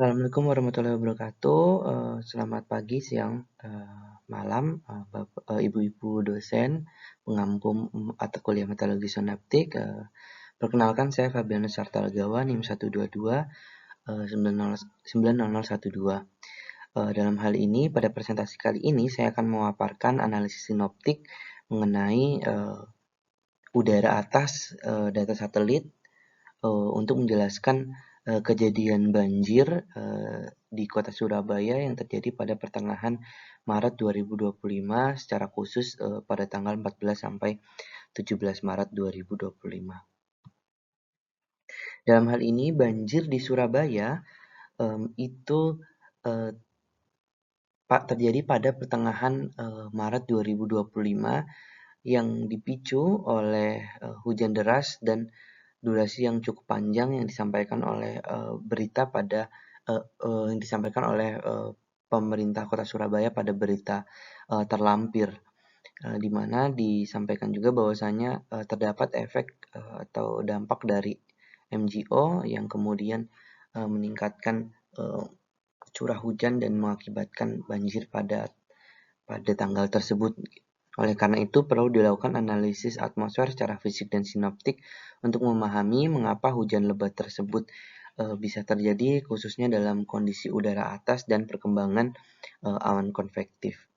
Assalamualaikum warahmatullahi wabarakatuh. Selamat pagi, siang, malam, ibu-ibu dosen, pengampu mata kuliah meteorologi sonaptik. Perkenalkan, saya Fabianus Sartalagawa, NIM 122 90012. Dalam hal ini, pada presentasi kali ini, saya akan memaparkan analisis sinoptik mengenai udara atas data satelit untuk menjelaskan kejadian banjir di kota Surabaya yang terjadi pada pertengahan Maret 2025 secara khusus pada tanggal 14 sampai 17 Maret 2025. Dalam hal ini banjir di Surabaya itu terjadi pada pertengahan Maret 2025 yang dipicu oleh hujan deras dan durasi yang cukup panjang yang disampaikan oleh pemerintah Kota Surabaya pada berita terlampir, di mana disampaikan juga bahwasanya terdapat efek atau dampak dari MGO yang kemudian meningkatkan curah hujan dan mengakibatkan banjir pada tanggal tersebut. Oleh karena itu, perlu dilakukan analisis atmosfer secara fisik dan sinoptik untuk memahami mengapa hujan lebat tersebut bisa terjadi, khususnya dalam kondisi udara atas dan perkembangan awan konvektif.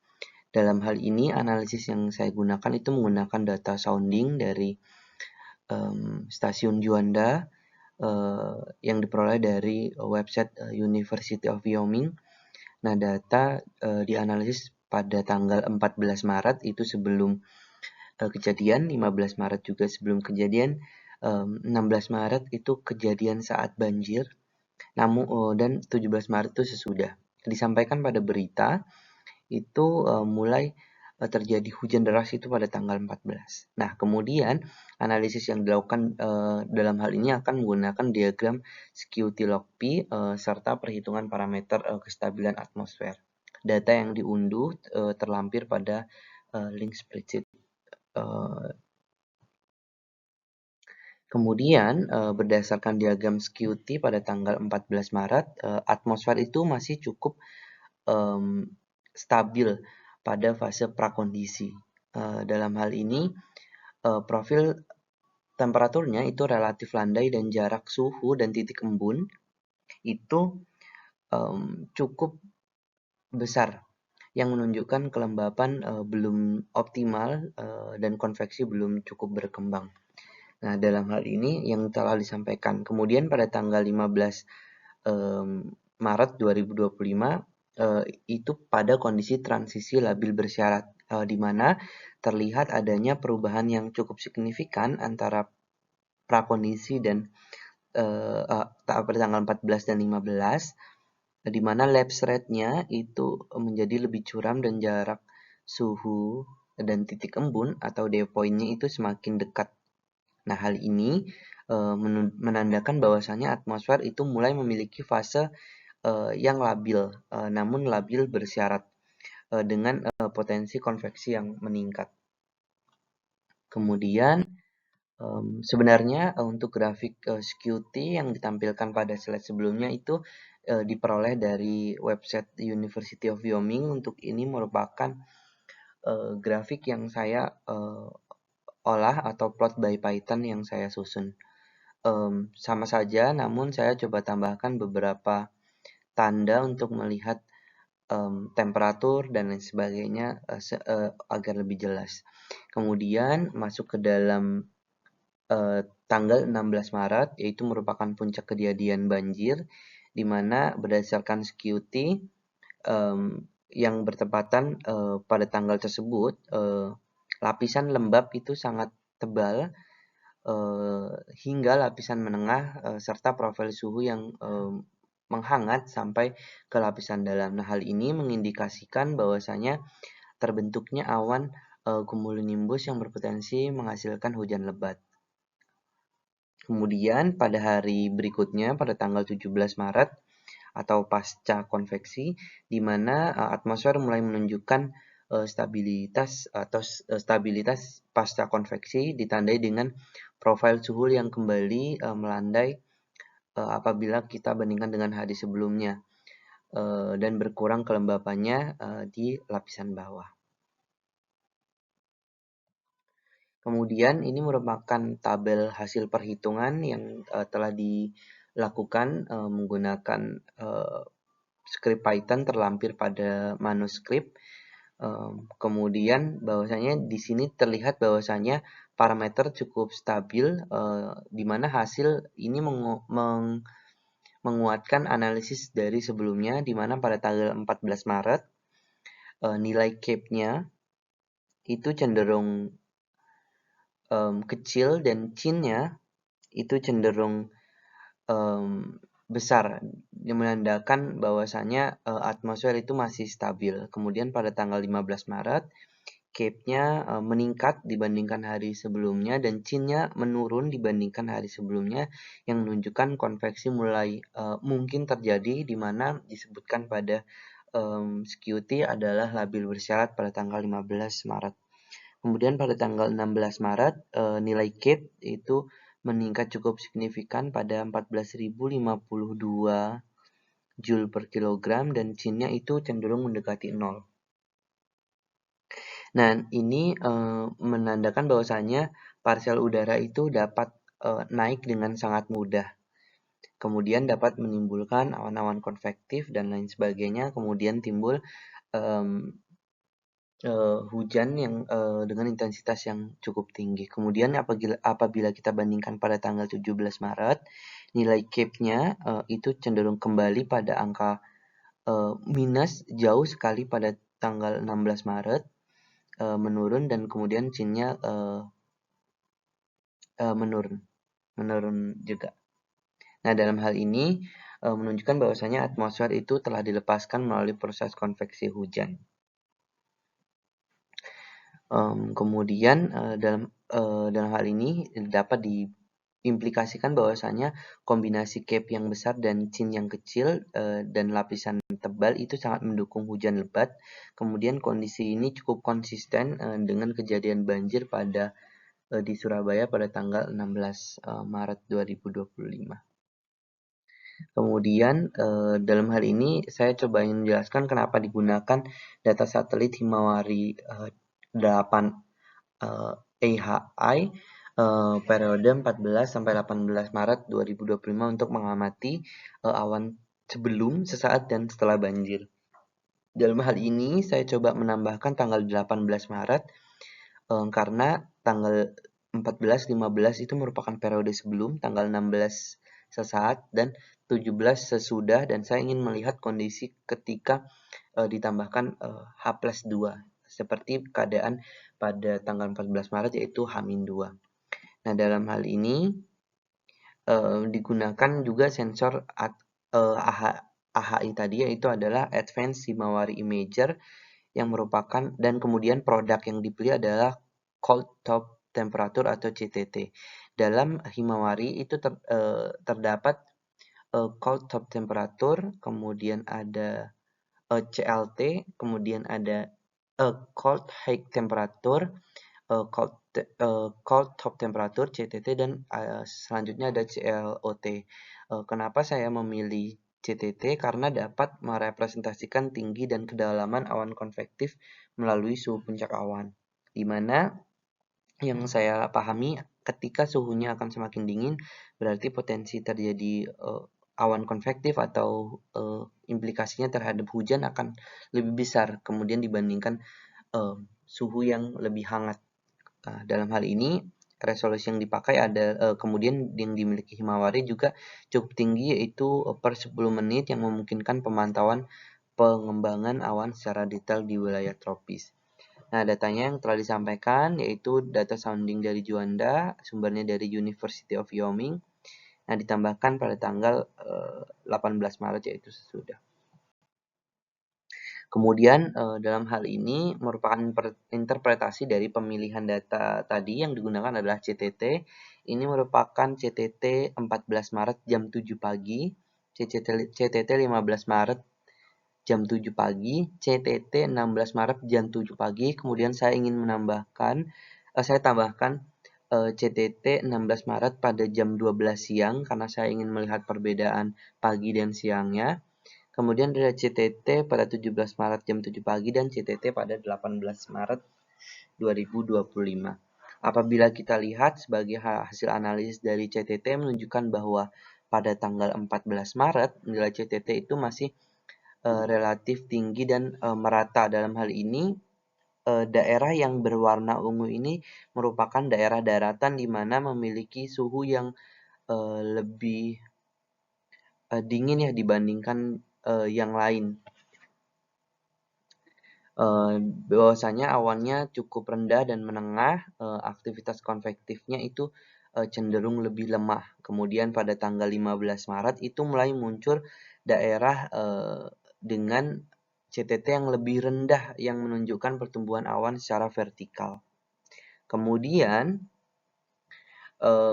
Dalam hal ini, analisis yang saya gunakan itu menggunakan data sounding dari stasiun Juanda yang diperoleh dari website University of Wyoming. Nah, data dianalisis pada tanggal 14 Maret itu sebelum kejadian, 15 Maret juga sebelum kejadian, 16 Maret itu kejadian saat banjir, dan 17 Maret itu sesudah. Disampaikan pada berita itu mulai terjadi hujan deras itu pada tanggal 14. Nah, kemudian analisis yang dilakukan dalam hal ini akan menggunakan diagram skew T-log-P serta perhitungan parameter kestabilan atmosfer. Data yang diunduh terlampir pada link spreadsheet. Kemudian berdasarkan diagram skew T pada tanggal 14 Maret, atmosfer itu masih cukup stabil pada fase prakondisi. Dalam hal ini, profil temperaturnya itu relatif landai dan jarak suhu dan titik embun itu cukup besar, yang menunjukkan kelembapan belum optimal dan konveksi belum cukup berkembang. Nah, dalam hal ini yang telah disampaikan. Kemudian pada tanggal 15 Maret 2025 itu pada kondisi transisi labil bersyarat, di mana terlihat adanya perubahan yang cukup signifikan antara prakondisi dan pada tanggal 14 dan 15, di mana lapse rate-nya itu menjadi lebih curam dan jarak suhu dan titik embun atau dew point-nya itu semakin dekat. Nah, hal ini menandakan bahwasanya atmosfer itu mulai memiliki fase yang labil, namun labil bersyarat dengan potensi konveksi yang meningkat. Kemudian sebenarnya untuk grafik skew T yang ditampilkan pada slide sebelumnya itu diperoleh dari website University of Wyoming. Untuk ini merupakan grafik yang saya olah atau plot by Python yang saya susun. Sama saja, namun saya coba tambahkan beberapa tanda untuk melihat temperatur dan lain sebagainya agar lebih jelas. Kemudian masuk ke dalam tanggal 16 Maret, yaitu merupakan puncak kejadian banjir, di mana berdasarkan skew T yang bertepatan pada tanggal tersebut, lapisan lembab itu sangat tebal hingga lapisan menengah serta profil suhu yang menghangat sampai ke lapisan dalam. Nah, hal ini mengindikasikan bahwasanya terbentuknya awan cumulonimbus yang berpotensi menghasilkan hujan lebat. Kemudian pada hari berikutnya pada tanggal 17 Maret atau pasca konveksi, di mana atmosfer mulai menunjukkan stabilitas pasca konveksi ditandai dengan profil suhu yang kembali melandai apabila kita bandingkan dengan hari sebelumnya, dan berkurang kelembapannya di lapisan bawah. Kemudian ini merupakan tabel hasil perhitungan yang telah dilakukan menggunakan script Python terlampir pada manuskrip. Kemudian bahwasanya di sini terlihat bahwasanya parameter cukup stabil, di mana hasil ini menguatkan analisis dari sebelumnya, di mana pada tanggal 14 Maret nilai CAPE-nya itu cenderung kecil dan chin-nya itu cenderung besar, yang menandakan bahwasanya atmosfer itu masih stabil. Kemudian pada tanggal 15 Maret CAPE-nya meningkat dibandingkan hari sebelumnya dan chin-nya menurun dibandingkan hari sebelumnya, yang menunjukkan konveksi mulai mungkin terjadi, di mana disebutkan pada SQT adalah labil bersyarat pada tanggal 15 Maret. Kemudian pada tanggal 16 Maret nilai CAPE itu meningkat cukup signifikan pada 14.052 Joule per kilogram dan chin-nya itu cenderung mendekati 0. Nah, ini menandakan bahwasanya parsial udara itu dapat naik dengan sangat mudah. Kemudian dapat menimbulkan awan-awan konvektif dan lain sebagainya. Kemudian timbul hujan yang dengan intensitas yang cukup tinggi. Kemudian apabila kita bandingkan pada tanggal 17 Maret, nilai CAPE-nya itu cenderung kembali pada angka minus jauh sekali pada tanggal 16 Maret. Menurun dan kemudian chin-nya menurun juga. Nah, dalam hal ini menunjukkan bahwasanya atmosfer itu telah dilepaskan melalui proses konveksi hujan. Kemudian dalam hal ini dapat diimplikasikan bahwasanya kombinasi CAPE yang besar dan chin yang kecil dan lapisan tebal itu sangat mendukung hujan lebat. Kemudian kondisi ini cukup konsisten dengan kejadian banjir di Surabaya pada tanggal 16 Maret 2025. Kemudian dalam hal ini saya coba ingin menjelaskan kenapa digunakan data satelit Himawari 8 AHI periode 14 sampai 18 Maret 2025 untuk mengamati awan sebelum, sesaat, dan setelah banjir. Dalam hal ini saya coba menambahkan tanggal 18 Maret karena tanggal 14, 15 itu merupakan periode sebelum, tanggal 16 sesaat, dan 17 sesudah, dan saya ingin melihat kondisi ketika ditambahkan H+2 seperti keadaan pada tanggal 14 Maret yaitu H-2. Nah, dalam hal ini digunakan juga sensor AHI tadi, yaitu adalah Advanced Himawari Imager, yang merupakan, dan kemudian produk yang dipilih adalah Cold Top Temperature atau CTT. Dalam Himawari itu terdapat Cold Top Temperature, kemudian ada CLT, kemudian ada Cold High Temperature, Cold Top Temperature CTT, dan selanjutnya ada CLOT. Kenapa saya memilih CTT? Karena dapat merepresentasikan tinggi dan kedalaman awan konvektif melalui suhu puncak awan, di mana yang saya pahami ketika suhunya akan semakin dingin berarti potensi terjadi awan konvektif atau implikasinya terhadap hujan akan lebih besar kemudian dibandingkan suhu yang lebih hangat. Dalam hal ini resolusi yang dipakai ada kemudian yang dimiliki Himawari juga cukup tinggi, yaitu per 10 menit, yang memungkinkan pemantauan pengembangan awan secara detail di wilayah tropis. Nah, datanya yang telah disampaikan yaitu data sounding dari Juanda, sumbernya dari University of Wyoming. Nah, ditambahkan pada tanggal 18 Maret yaitu sesudah. Kemudian dalam hal ini merupakan interpretasi dari pemilihan data tadi, yang digunakan adalah CTT. Ini merupakan CTT 14 Maret jam 7 pagi, CTT 15 Maret jam 7 pagi, CTT 16 Maret jam 7 pagi. Kemudian saya ingin menambahkan, saya tambahkan CTT 16 Maret pada jam 12 siang karena saya ingin melihat perbedaan pagi dan siangnya. Kemudian ada CTT pada 17 Maret jam 7 pagi dan CTT pada 18 Maret 2025. Apabila kita lihat sebagai hasil analisis dari CTT menunjukkan bahwa pada tanggal 14 Maret nilai CTT itu masih relatif tinggi dan merata. Dalam hal ini daerah yang berwarna ungu ini merupakan daerah daratan di mana memiliki suhu yang lebih dingin ya dibandingkan yang lain. Bahwasanya awannya cukup rendah dan menengah, aktivitas konvektifnya itu cenderung lebih lemah. Kemudian pada tanggal 15 Maret itu mulai muncul daerah dengan CTT yang lebih rendah yang menunjukkan pertumbuhan awan secara vertikal. Kemudian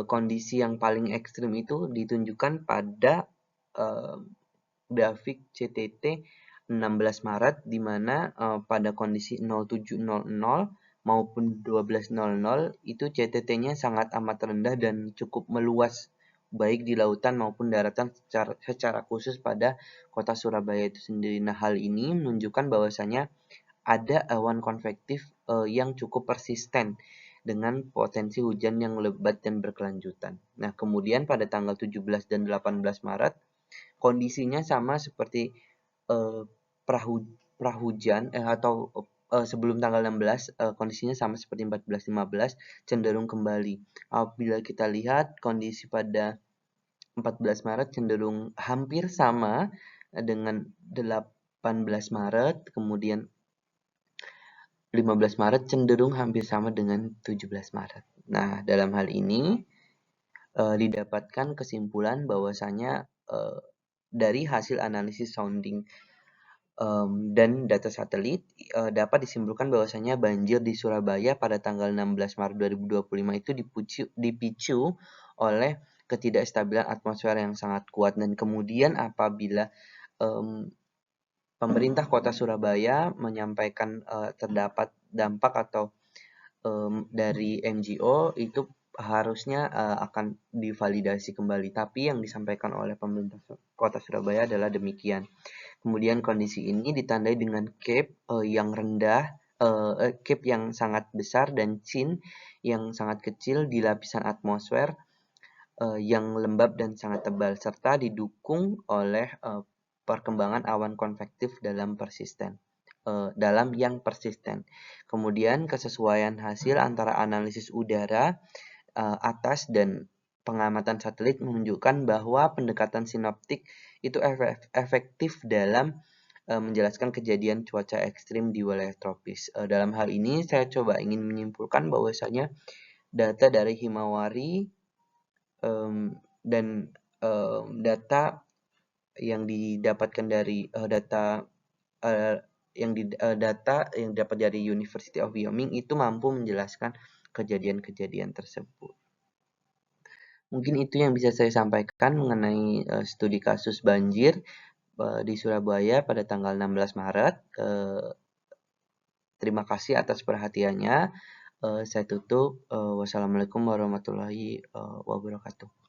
kondisi yang paling ekstrim itu ditunjukkan pada grafik CTT 16 Maret di mana pada kondisi 07.00 maupun 12.00 itu CTT-nya sangat amat rendah dan cukup meluas baik di lautan maupun daratan secara khusus pada kota Surabaya itu sendiri. Nah, hal ini menunjukkan bahwasanya ada awan konvektif yang cukup persisten dengan potensi hujan yang lebat dan berkelanjutan. Nah, kemudian pada tanggal 17 dan 18 Maret kondisinya sama seperti prahujan atau sebelum tanggal 16 kondisinya sama seperti 14-15 cenderung kembali. Apabila kita lihat kondisi pada 14 Maret cenderung hampir sama dengan 18 Maret, kemudian 15 Maret cenderung hampir sama dengan 17 Maret. Nah, dalam hal ini didapatkan kesimpulan bahwasanya dari hasil analisis sounding dan data satelit dapat disimpulkan bahwasanya banjir di Surabaya pada tanggal 16 Maret 2025 itu dipicu oleh ketidakstabilan atmosfer yang sangat kuat, dan kemudian apabila pemerintah kota Surabaya menyampaikan terdapat dampak atau dari NGO itu harusnya akan divalidasi kembali, tapi yang disampaikan oleh pemerintah kota Surabaya adalah demikian. Kemudian kondisi ini ditandai dengan CAPE yang rendah, CAPE yang sangat besar dan CIN yang sangat kecil di lapisan atmosfer yang lembab dan sangat tebal, serta didukung oleh perkembangan awan konvektif dalam yang persisten. Kemudian kesesuaian hasil antara analisis udara atas dan pengamatan satelit menunjukkan bahwa pendekatan sinoptik itu efektif dalam menjelaskan kejadian cuaca ekstrim di wilayah tropis. Dalam hal ini saya coba ingin menyimpulkan bahwasanya data dari Himawari dan data yang didapatkan dari data yang dapat dari University of Wyoming itu mampu menjelaskan kejadian-kejadian tersebut. Mungkin itu yang bisa saya sampaikan mengenai studi kasus banjir di Surabaya pada tanggal 16 Maret. Terima kasih atas perhatiannya. Saya tutup. Wassalamualaikum warahmatullahi wabarakatuh.